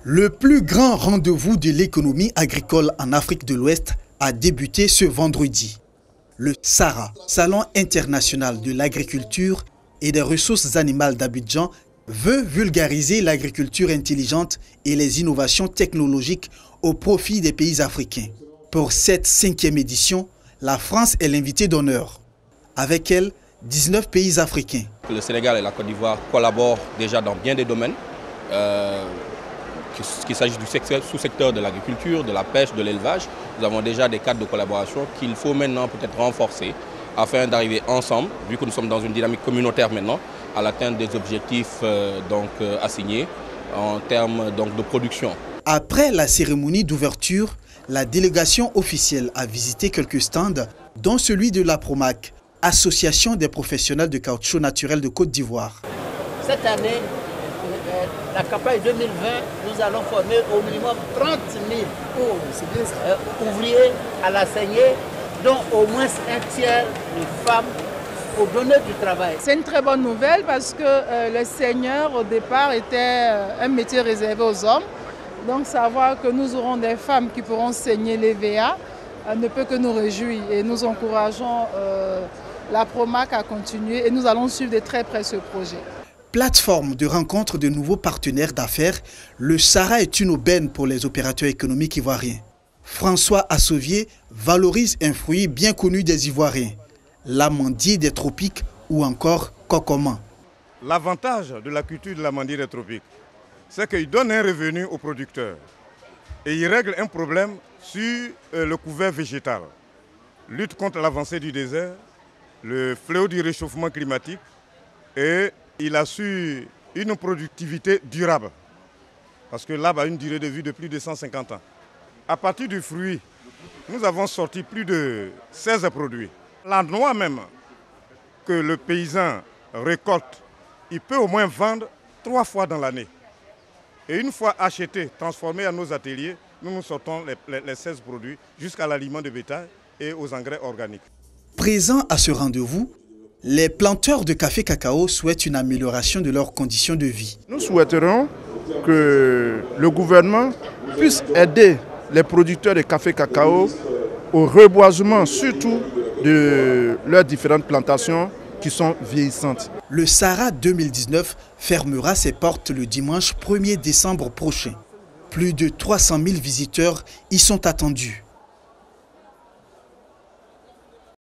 Le plus grand rendez-vous de l'économie agricole en Afrique de l'Ouest a débuté ce vendredi. Le SARA, Salon international de l'agriculture et des ressources animales d'Abidjan, veut vulgariser l'agriculture intelligente et les innovations technologiques au profit des pays africains. Pour cette 5e édition, la France est l'invité d'honneur. Avec elle, 19 pays africains. Le Sénégal et la Côte d'Ivoire collaborent déjà dans bien des domaines, qu'il s'agisse du sous-secteur de l'agriculture, de la pêche, de l'élevage. Nous avons déjà des cadres de collaboration qu'il faut maintenant peut-être renforcer afin d'arriver ensemble, vu que nous sommes dans une dynamique communautaire maintenant, à l'atteinte des objectifs assignés en termes de production. Après la cérémonie d'ouverture, la délégation officielle a visité quelques stands, dont celui de la Promac, Association des professionnels de caoutchouc naturel de Côte d'Ivoire. Cette année, la campagne 2020, nous allons former au minimum 30 000 ouvriers à la saignée, dont au moins un tiers de femmes pour donner du travail. C'est une très bonne nouvelle parce que le seigneur au départ était un métier réservé aux hommes. Donc savoir que nous aurons des femmes qui pourront saigner les VA ne peut que nous réjouir et nous encourageons la Promac à continuer et nous allons suivre de très près ce projet. Plateforme de rencontre de nouveaux partenaires d'affaires, le SARA est une aubaine pour les opérateurs économiques ivoiriens. François Assovier valorise un fruit bien connu des Ivoiriens, l'amandier des tropiques ou encore cocoman. L'avantage de la culture de l'amandier des tropiques, c'est qu'il donne un revenu aux producteurs et il règle un problème sur le couvert végétal. Lutte contre l'avancée du désert, le fléau du réchauffement climatique et il assure une productivité durable parce que l'arbre a une durée de vie de plus de 150 ans. À partir du fruit, nous avons sorti plus de 16 produits. La noix même que le paysan récolte, il peut au moins vendre 3 fois dans l'année. Et une fois acheté, transformé à nos ateliers, nous sortons les 16 produits jusqu'à l'aliment de bétail et aux engrais organiques. Présents à ce rendez-vous, les planteurs de café cacao souhaitent une amélioration de leurs conditions de vie. Nous souhaiterons que le gouvernement puisse aider les producteurs de café cacao au reboisement, surtout de leurs différentes plantations qui sont vieillissantes. Le SARA 2019 fermera ses portes le dimanche 1er décembre prochain. Plus de 300 000 visiteurs y sont attendus.